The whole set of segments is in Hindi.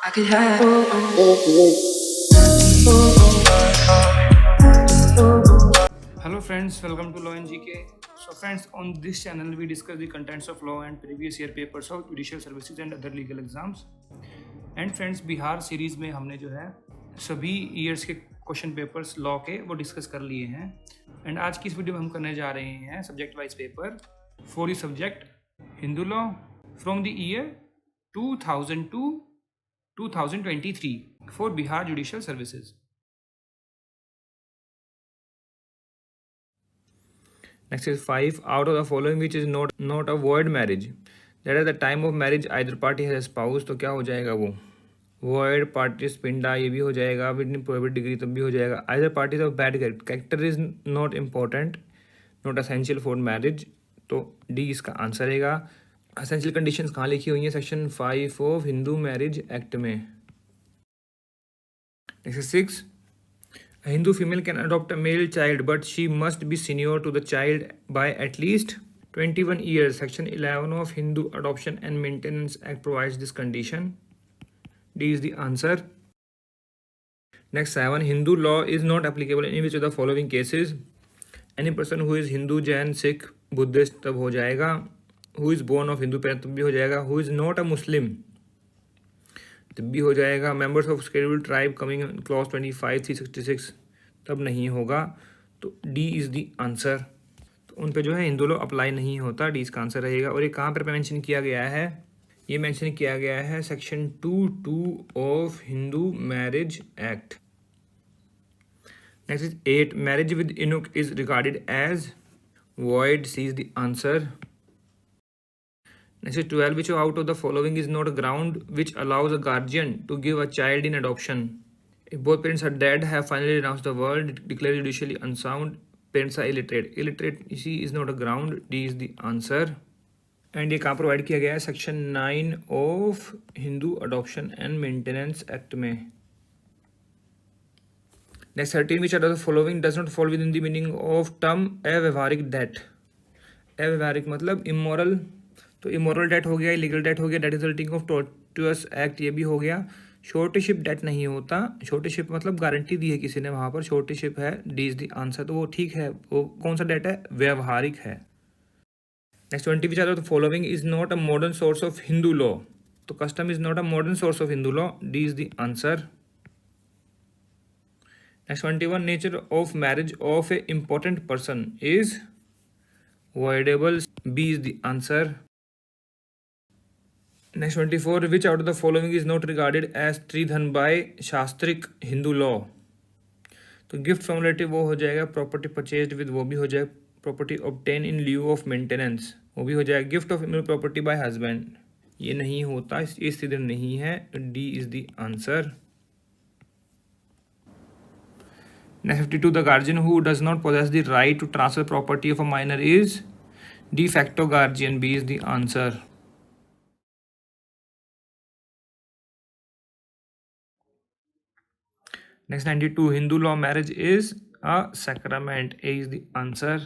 I could have. Hello friends, welcome to Law and GK. So friends, on this channel we discuss the contents of law and previous year papers of judicial services and other legal exams. And friends, Bihar series में हमने जो है सभी ईयर्स के क्वेश्चन पेपर्स लॉ के वो डिस्कस कर लिए हैं। एंड आज की इस वीडियो में हम करने जा रहे हैं subject wise paper for the subject Hindu law from the year 2000 to 2023 for Bihar Judicial Services. Next is 5. Out of the following which is not a void marriage, that at the time of marriage either party has a spouse, तो क्या हो जाएगा वो void partis pinda, ये भी हो जाएगा with prohibited degree, तब भी हो जाएगा either parties of bad character is not important, not essential for marriage, तो D इसका आंसर रहेगा। essential conditions कहाँ लिखी हुई हैं? Section 5 of Hindu marriage act में। Next is 6. A Hindu female can adopt a male child, but she must be senior to the child by at least 21 years. Section 11 of Hindu Adoption and Maintenance Act provides this condition. D is the answer. Next 7. Hindu law is not applicable in which of the following cases? Any person who is Hindu, Jain, Sikh, Buddhist तब हो जाएगा। Who is born of Hindu parents तब भी हो जाएगा। Who is not a Muslim तब भी हो जाएगा। Members of scheduled tribe coming in clause 25 366 तब नहीं होगा। तो डी इज़ दी आंसर। तो उन पे जो है हिंदू लॉ अप्लाई नहीं होता, डी इसका आंसर रहेगा। और ये कहाँ पर मेंशन किया गया है? ये मेंशन किया गया है section 2(2) of Hindu marriage act. Next is 8. Marriage with eunuch is regarded as void, C is the answer. Next is 12. Which out of the following is not a ground which allows a guardian to give a child in adoption? If both parents are dead, have finally renounced the world, declared judicially unsound, parents are illiterate. Illiteracy is not a ground. D is the answer. And ये कहाँ प्रोवाइड किया गया है? Section 9 of Hindu adoption and maintenance act में। Next 13. Which are the following does not fall within the meaning of term अव्यवहारिक डेट। अव्यवहारिक मतलब इमोरल, तो इमोरल डेट हो गया, इलीगल डेट हो गया, debt resulting of tortious act ये भी हो गया। शॉर्टशिप डेट नहीं होता। शॉर्टशिप मतलब गारंटी दी है किसी ने, वहाँ पर शॉर्टशिप है। D is the answer. तो वो ठीक है। वो कौन सा डेट है? व्यवहारिक है। Next 20. Which are the following is not a modern source of Hindu law. तो custom is not a modern source of Hindu law. D is the answer. Next 21. Nature of marriage of a important person is voidable. B is the answer. Next 24. Which out of the following is not regarded as त्रिधन by शास्त्रिक हिंदू लॉ? तो गिफ्ट फ्रॉम रिलेटिव वो हो जाएगा, प्रॉपर्टी परचेज्ड विद वो भी हो जाएगा, property obtain in lieu of maintenance वो भी हो जाएगा, gift of inner property bye husband ये नहीं होता, ये त्रिधन नहीं है। D is the answer. Next 52. The guardian who does not possess the right to transfer property of a minor is de facto guardian. B is the answer. Next 92. Hindu law marriage is a sacrament. A is the answer.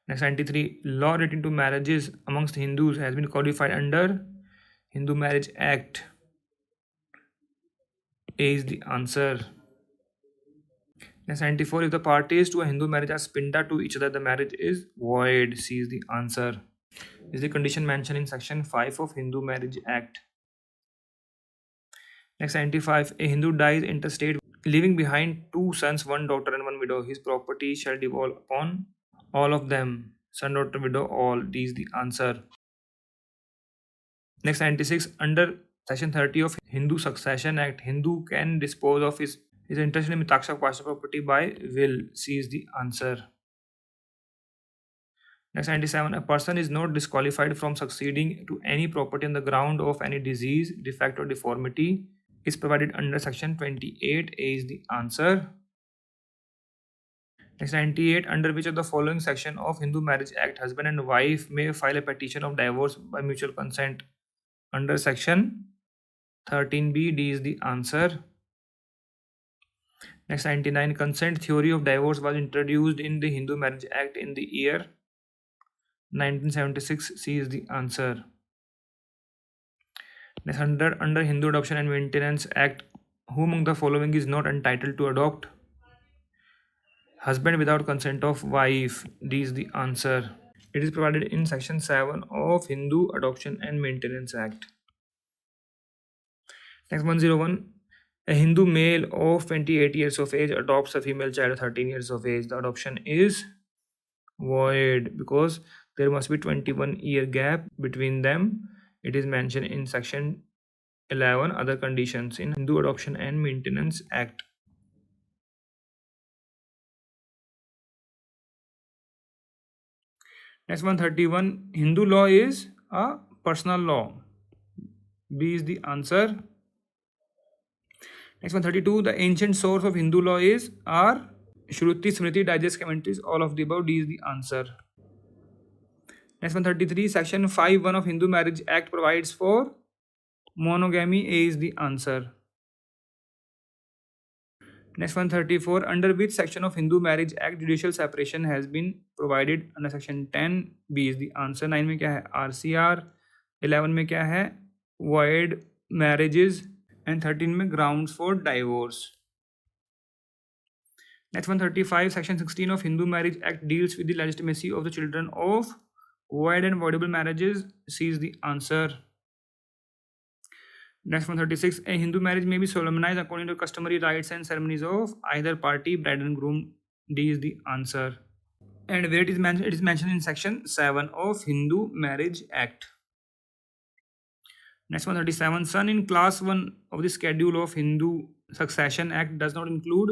Next 93. Law relating to marriages amongst Hindus has been codified under Hindu Marriage Act. A is the answer. Next 94. If the parties to a Hindu marriage are spinda to each other, the marriage is void. C is the answer. This is the condition mentioned in section 5 of Hindu Marriage Act. Next 95. A Hindu dies interstate, leaving behind 2 sons, 1 daughter and 1 widow. His property shall devolve upon all of them. Son, daughter, widow, all. D is the answer. Next 96. Under section 30 of Hindu Succession Act, Hindu can dispose of his interest in Mitaksha partial property by will. C is the answer. Next 97. A person is not disqualified from succeeding to any property on the ground of any disease, defect or deformity is provided under section 28. A is the answer. Next 98. Under which of the following section of Hindu Marriage Act husband and wife may file a petition of divorce by mutual consent? Under section 13B. D is the answer. Next 99. Consent theory of divorce was introduced in the Hindu Marriage Act in the year 1976. C is the answer. Next, under Hindu Adoption and Maintenance Act, who among the following is not entitled to adopt? Husband without consent of wife. D is the answer. It is provided in section 7 of Hindu Adoption and Maintenance Act. Next, 101. A Hindu male of 28 years of age adopts a female child of 13 years of age. The adoption is void because there must be 21-year gap between them. It is mentioned in section 11 other conditions in Hindu Adoption and Maintenance Act. Next, 131. Hindu law is a personal law. B is the answer. Next, 132. The ancient source of Hindu law is are Shruti, Smriti, Digest, commentaries, all of the above. D is the answer. Next, 133. Section 5(1) of Hindu Marriage Act provides for monogamy. A is the answer. Next, 134. Under which section of Hindu Marriage Act judicial separation has been provided? Under section 10. B is the answer. 9 में क्या है? RCR. 11 में क्या है? Void marriages. And 13 में grounds for divorce. Next, 135. Section 16 of Hindu Marriage Act deals with the legitimacy of the children of void and voidable marriages. C is the answer. Next, 136. A Hindu marriage may be solemnized according to customary rites and ceremonies of either party, bride and groom. D is the answer. And where it is mentioned? It is mentioned in section 7 of Hindu Marriage Act. Next, 137. Son in class 1 of the schedule of Hindu Succession Act does not include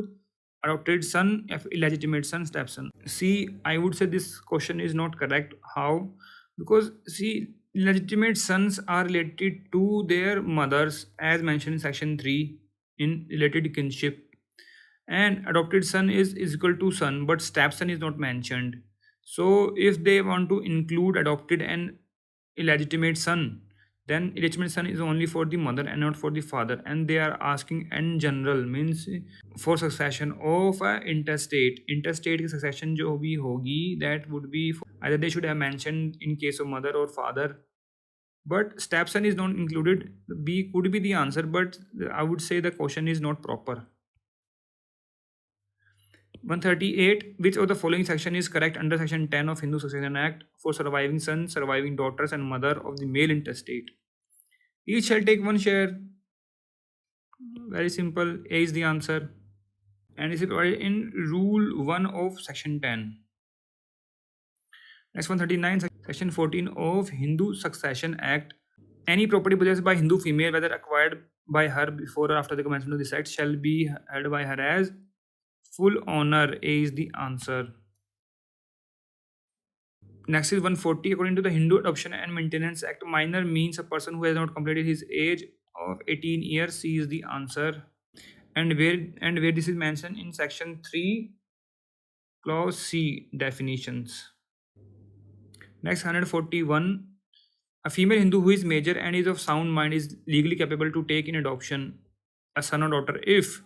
adopted son, illegitimate son, stepson. See, I would say this question is not correct. How? Because see, legitimate sons are related to their mothers as mentioned in section 3 in related kinship, and adopted son is equal to son, but stepson is not mentioned. So if they want to include adopted and illegitimate son, then illegitimate son is only for the mother and not for the father, and they are asking in general means for succession of interstate की succession जो भी होगी, that would be either they should have mentioned in case of mother or father, but stepson is not included. B could be the answer, but I would say the question is not proper. 138. Which of the following section is correct under section 10 of Hindu Succession Act for surviving sons, surviving daughters and mother of the male intestate? Each shall take one share. Very simple. A is the answer. And is provided in Rule 1 of section 10. Next, 139. Section 14 of Hindu Succession Act. Any property possessed by Hindu female, whether acquired by her before or after the commencement of this act, shall be held by her as full honor. A is the answer. Next is 140. According to the Hindu Adoption and Maintenance Act, minor means a person who has not completed his age of 18 years. C is the answer. And where this is mentioned in section 3 clause C, definitions. Next, 141. A female Hindu who is major and is of sound mind is legally capable to take in adoption a son or daughter if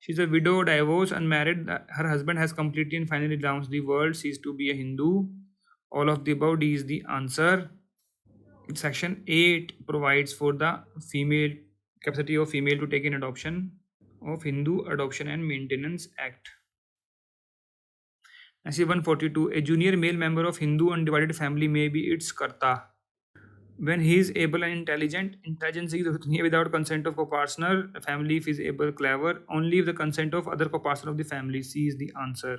she is a widow, divorced, unmarried, her husband has completely and finally renounced the world, ceased to be a Hindu. All of the above. D is the answer. Section 8 provides for the female capacity of female to take in adoption of Hindu Adoption and Maintenance Act. Next, 142. A junior male member of Hindu undivided family may be its karta when he is able and intelligent. Intelligence is without consent of co-partner family if he is able, clever, only if the consent of other co-partner of the family. C is the answer.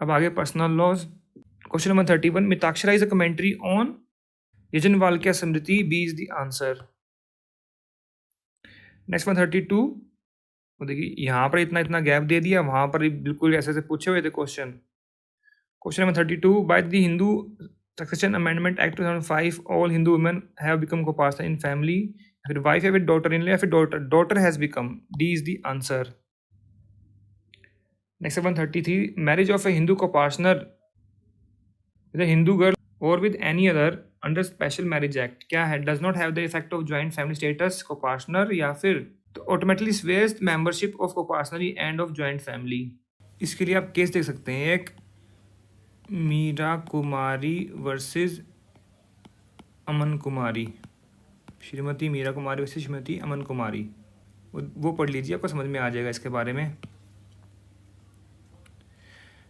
अब आगे personal laws. Question number 31. Mitakshara is a commentary on Yajnavalkya Smriti. B is the answer. Next 132. देखिए यहाँ पर इतना गैप दे दिया, वहाँ पर बिल्कुल ऐसे पूछे हुए थे question. Question number 32. By the Hindu succession amendment act 2005 all Hindu women have become copartner in family. फिर वाइफ है विद डॉटर इन लॉ या फिर daughter has become. D is the answer. Next, 133. Marriage of a Hindu co-partner with a Hindu girl or with any other under Special Marriage Act क्या है? Does not have the effect of joint family status co-partner या फिर तो automatically sways membership of co-partner and of joint family. इसके लिए आप केस देख सकते हैं. एक मीरा कुमारी वर्सेस अमन कुमारी, श्रीमती मीरा कुमारी वर्सेस श्रीमती अमन कुमारी, वो पढ़ लीजिए, आपको समझ में आ जाएगा इसके बारे में।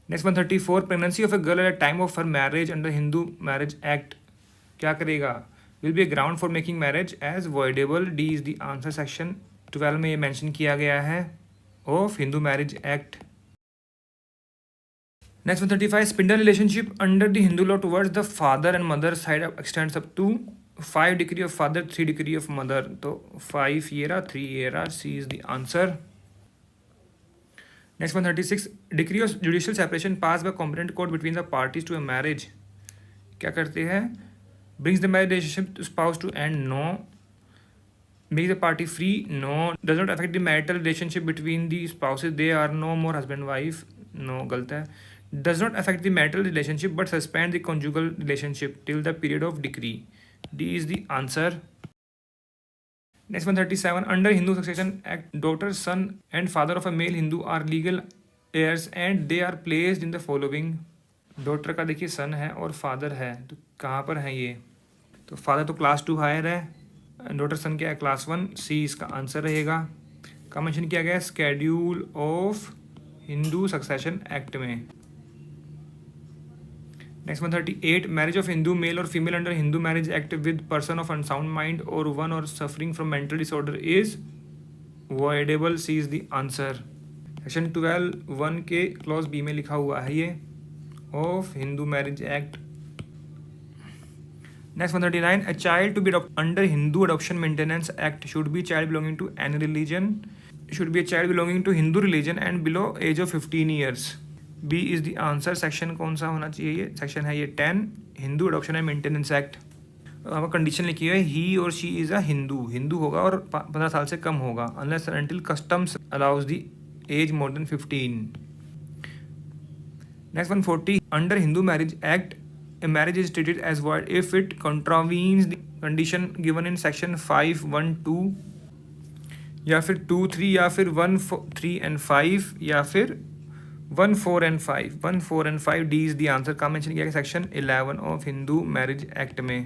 Next 134, pregnancy of a girl at time of her marriage under Hindu marriage act क्या करेगा? Will be a ground for making marriage as voidable. D is the answer. Section 12 में ये मेंशन किया गया है of Hindu marriage act. Next 135, sapinda relationship under the Hindu law towards the father and mother side extends up to 5 degree of father 3 degree of mother. तो 5 ये रहा, 3 ये रहा, C is the answer. Next 136, decree of judicial separation pass by competent court between the parties to a marriage क्या करते हैं? Brings the marriage relationship spouse to end, no. Makes the party free, no. Does not affect the marital relationship between the spouses, they are no more husband wife, no, गलत है। Does not affect the marital relationship but suspend the conjugal relationship till the period of decree. D is the answer. Next 137, under Hindu Succession Act, daughter, son and father of a male Hindu are legal heirs and they are placed in the following. Daughter का देखिए सन है और फादर है, तो कहाँ पर है ये? तो फादर तो क्लास 2 हायर है, डॉटर सन क्या है? क्लास 1, सी इसका आंसर रहेगा। का मेंशन किया गया schedule of Hindu succession act में। Next 138, marriage of Hindu male और female under Hindu marriage act with person of unsound mind और वन और suffering from mental disorder is voidable. C is the answer. Section 12(1) के क्लॉज बी में लिखा हुआ है ये of Hindu marriage act. Next 139, a child to be adopted under Hindu Adoption Maintenance Act should be a child belonging to any religion, should be a child belonging to Hindu religion and below age of 15 years. B is the answer. Section कौन सा होना चाहिए? ये सेक्शन है ये 10 Hindu adoption and maintenance act. वहाँ कंडीशन लिखी है ही और she is a Hindu, Hindu होगा और 15 साल से कम होगा, unless until customs allows the age more than 15। Next 140, under Hindu marriage act a marriage is treated as void if it contravenes the condition given in section 5(1)(2) या फिर 2(3) या फिर 1(3) and 5 या फिर 1(4) and 5। 1(4) and 5 D is the answer. का मेंशन किया गया section 11 of Hindu marriage act में।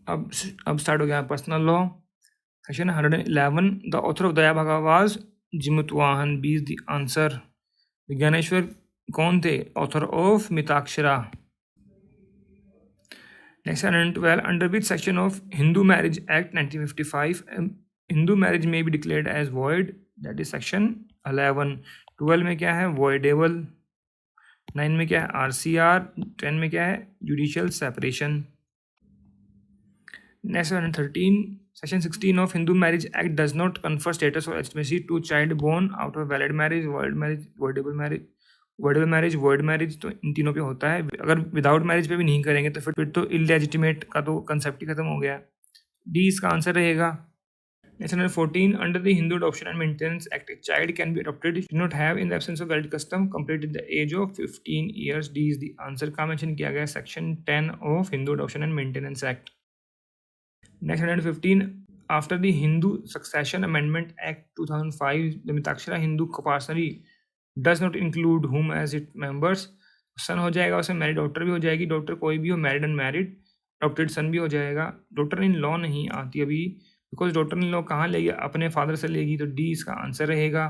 अब स्टार्ट हो गया personal law. Section 111, the author of Dayabhaga Jimutavahana, B is the answer. Vijnaneshwara कौन थे? Author of Mitakshara. Next 112, under which section of Hindu marriage act 1955 Hindu marriage में be declared as void, that is section 11। 12 में क्या है? वॉइडेबल। 9 में क्या है? RCR। 10 में क्या है? Judicial separation. Next 113, section 16 of Hindu marriage act does not confer status और legitimacy to child born out of valid marriage, void marriage, voidable marriage, voidable marriage, void marriage. तो इन तीनों पे होता है। अगर विदाउट मैरिज पे भी नहीं करेंगे तो फिर तो इलेजिटिमेट का तो कंसेप्ट ही खत्म हो गया। डी इसका आंसर रहेगा। Next 114, under the Hindu adoption and maintenance act a child can be adopted if not have in the absence of valid custom completed the age of 15 years. D is the answer. का मेंशन किया गया section 10 of Hindu adoption and maintenance act. Next 115, after the Hindu succession amendment act 2005 the Mitakshara Hindu coparcenary does not include whom as it members. सन हो जाएगा, उसमें मैरिड डॉटर भी हो जाएगी, डॉटर कोई भी हो, मैरिड अनमैरिड, अडॉप्टेड सन भी हो जाएगा। डॉटर इन लॉ नहीं आती अभी, बिकॉज डॉटर इन लॉ कहाँ लेगी? अपने फादर से लेगी, तो डी इसका आंसर रहेगा।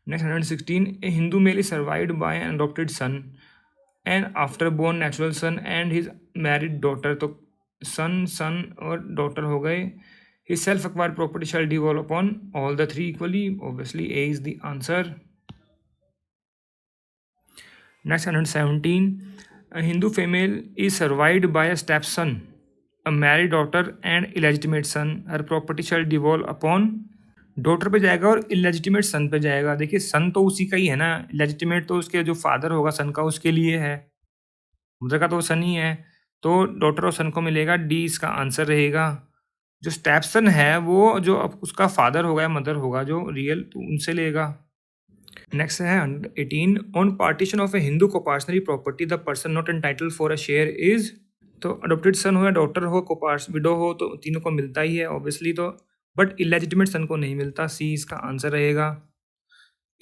Next 116, a Hindu male is survived by an adopted son and after born natural son and his married daughter. तो सन और डॉटर हो गए। His self acquired property shall devolve upon all the 3 equally, obviously a is the answer. Next 117, a Hindu female is survived by a stepson, a married daughter and illegitimate son. Her property shall devolve upon, daughter पे जाएगा और इलेजिटिमेट सन पे जाएगा। देखिए सन तो उसी का ही है ना, इलेजिटिमेट तो उसके जो फादर होगा सन का उसके लिए है, मदर का तो सन ही है, तो डॉटर और सन को मिलेगा। डी इसका आंसर रहेगा। जो स्टेपसन है वो जो अब उसका फादर होगा या मदर होगा जो रियल, तो उनसे लेगा। नेक्स्ट है 118, on partition of a Hindu coparcenary property the person not entitled for a share is. तो अडॉप्टेड सन हो या डॉटर हो, कोपार्स विडो हो, तो तीनों को मिलता ही है ऑब्वियसली। तो बट इलेजिटिमेट सन को नहीं मिलता, सी इसका आंसर रहेगा।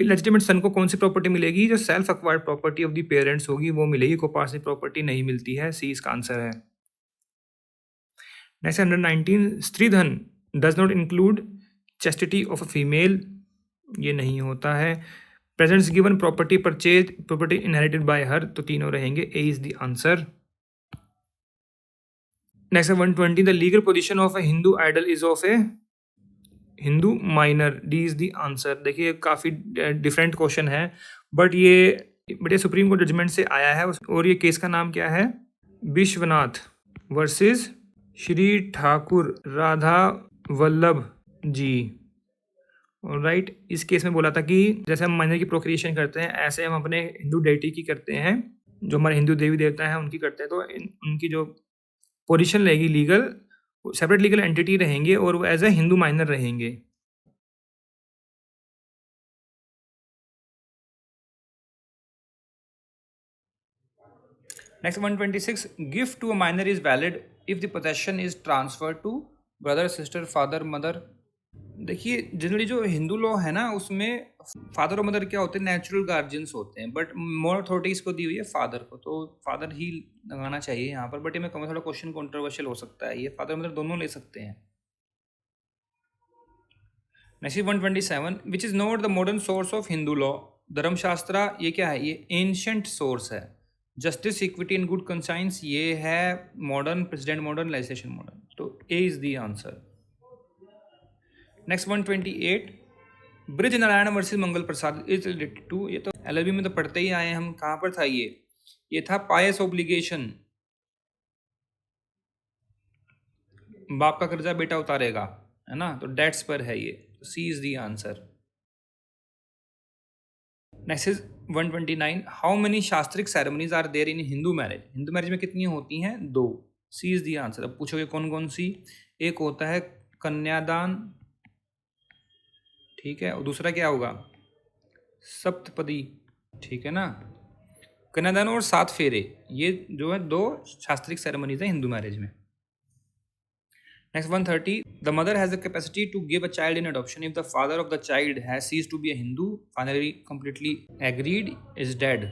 इलेजिटिमेट सन को कौन सी प्रॉपर्टी मिलेगी? जो self acquired property of the parents होगी वो मिलेगी, कोपार्सिक प्रॉपर्टी नहीं मिलती है, सी इसका आंसर है। नेक्स्ट 119, स्त्रीधन does not include chastity of a female, ये नहीं होता है। Presents given property purchase property inherited by her, तो तीनों रहेंगे, A is the answer. Next 120, the legal position of a Hindu idol is of a Hindu minor, D is the answer. देखिए काफ़ी डिफरेंट क्वेश्चन है, बट ये सुप्रीम कोर्ट जजमेंट से आया है, और ये केस का नाम क्या है? विश्वनाथ वर्सेस श्री ठाकुर राधा वल्लभ जी। राइट, इस केस में बोला था कि जैसे हम माइनर की प्रोक्रिएशन करते हैं, ऐसे हम अपने हिंदू डेटी की करते हैं, जो हमारे हिंदू देवी देवता हैं उनकी करते हैं, तो उनकी जो पोजीशन रहेगी लीगल, सेपरेट लीगल एंटिटी रहेंगे और वो एज ए हिंदू माइनर रहेंगे। नेक्स्ट 126, gift to a minor is valid if the possession is transfer to brother sister father mother. देखिए जनरली जो हिंदू लॉ है ना, उसमें फादर और मदर क्या होते हैं? नेचुरल गार्जियंस होते हैं, बट मोर अथॉरिटी इसको दी हुई है फादर को, तो फादर ही लगाना चाहिए यहाँ पर। बट ये मैं कहूँगा थोड़ा क्वेश्चन कंट्रोवर्शियल हो सकता है, ये फादर मदर दोनों ले सकते हैं। Next 127, which is not the modern source of Hindu law. Dharmashastra ये क्या है? ये एंशंट सोर्स है। Justice equity and good conscience ये है modern, precedent modern, legislation modern, तो A is the answer. Next 128, Brij Narayan versus Mangal Prasad is related to, ये तो एलएलबी में तो पढ़ते ही आए हम, कहाँ पर था ये था पायस ऑब्लिगेशन, बाप का कर्जा बेटा उतारेगा, है ना, तो डेट्स पर है ये, C is the answer. Next is 129, how many शास्त्रिक ceremonies are there in Hindu marriage. Hindu marriage में कितनी होती हैं? 2, सी इज द आंसर। अब पूछोगे कौन कौन सी? एक होता है कन्यादान, ठीक है, और दूसरा क्या होगा? सप्तपदी, ठीक है ना। कन्यादान और 7 फेरे, ये जो है 2 शास्त्रिक सेरेमनीज हैं हिंदू मैरिज में। Next 130, the mother has the capacity to give a child in adoption if the father of the child has ceased to be a Hindu, finally completely agreed, is dead,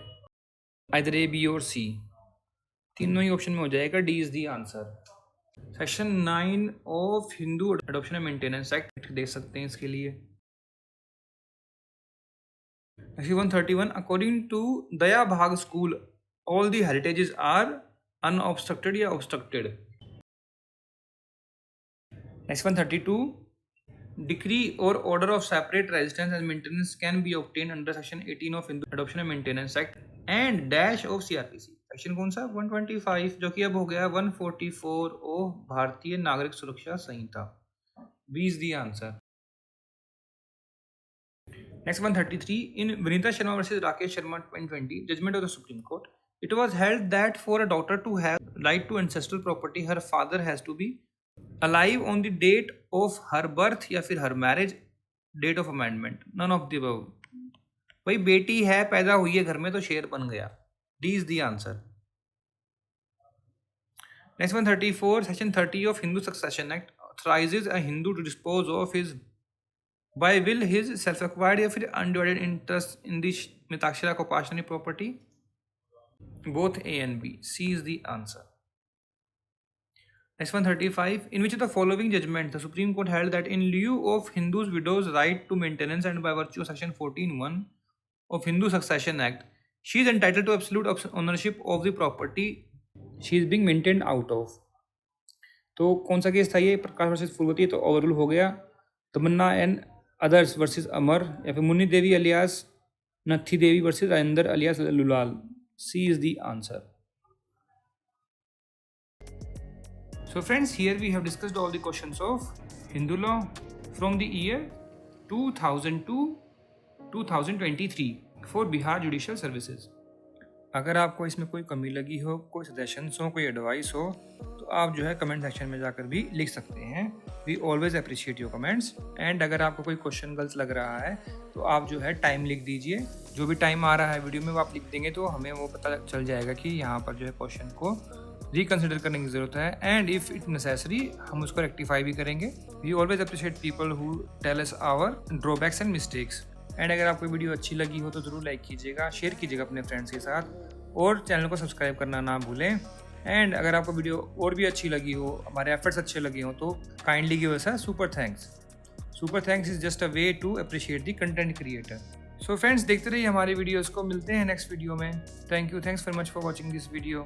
either a, b और सी, तीनों ही ऑप्शन में हो जाएगा, D is the answer. Section 9 of Hindu adoption and maintenance act देख सकते हैं इसके लिए। 131, according to Daya Bhag School, all the heritages are unobstructed या obstructed. Next 132, decree or order of separate residence and maintenance can be obtained under section 18 of Hindu Adoption and Maintenance Act and dash of CRPC. Section कौन सा? 125, जो कि अब हो गया 144 of Bharatiya Nagarik Suraksha Sanhita, B is the answer. Next 133, in Vinita Sharma versus Rakesh Sharma 2020, judgment of the Supreme Court, it was held that for a daughter to have right to ancestral property, her father has to be alive on the date of her birth या फिर her marriage, date of amendment, none of the above। भाई बेटी है, पैदा हुई है घर में, तो शेर बन गया, D is the answer। Next 134, section 30 of Hindu Succession Act authorizes a Hindu to dispose of his by will his self acquired या फिर undivided interest in the Mitakshara कोपाशनी property, both A and B, C is the answer। Next 135, in which of the following judgment the Supreme Court held that in lieu of Hindus widows right to maintenance and by virtue of section 14(1) of Hindu Succession Act she is entitled to absolute ownership of the property she is being maintained out of। तो कौन सा केस था ये? प्रकाश वर्सेस फुलवती, तो ओवररूल हो गया। Tamanna and others versus Amar, या फिर Munni Devi alias Nathi Devi versus Rajendra alias Lulal, C is the answer. So friends, here we have discussed all the questions of Hindu law from the year 2000 to 2023 for Bihar Judicial Services। अगर आपको इसमें कोई कमी लगी हो, कोई सजेशंस हो, कोई एडवाइस हो, तो आप जो है कमेंट सेक्शन में जाकर भी लिख सकते हैं। We always appreciate your comments. And अगर आपको कोई क्वेश्चन गलत लग रहा है तो आप जो है टाइम लिख दीजिए, जो भी टाइम आ रहा है वीडियो में वो आप लिख देंगे, तो हमें वो पता चल जाएगा कि यहाँ पर जो है क्वेश्चन को रिकन्सिडर करने की ज़रूरत है, एंड इफ़ इट नेसेसरी हम उसको रेक्टिफाई भी करेंगे। We always appreciate people who tell us our drawbacks and mistakes. And अगर आपको वीडियो अच्छी लगी हो तो ज़रूर लाइक कीजिएगा, शेयर कीजिएगा अपने फ्रेंड्स के साथ, और चैनल को सब्सक्राइब करना ना भूलें। एंड अगर आपको वीडियो और भी अच्छी लगी हो, हमारे एफर्ट्स अच्छे लगे हो, तो kindly give us a super thanks. Super thanks is just a way to appreciate the content creator. So friends, देखते रहिए हमारी वीडियोस को, मिलते हैं नेक्स्ट वीडियो में। Thank you, thanks very much for watching this video.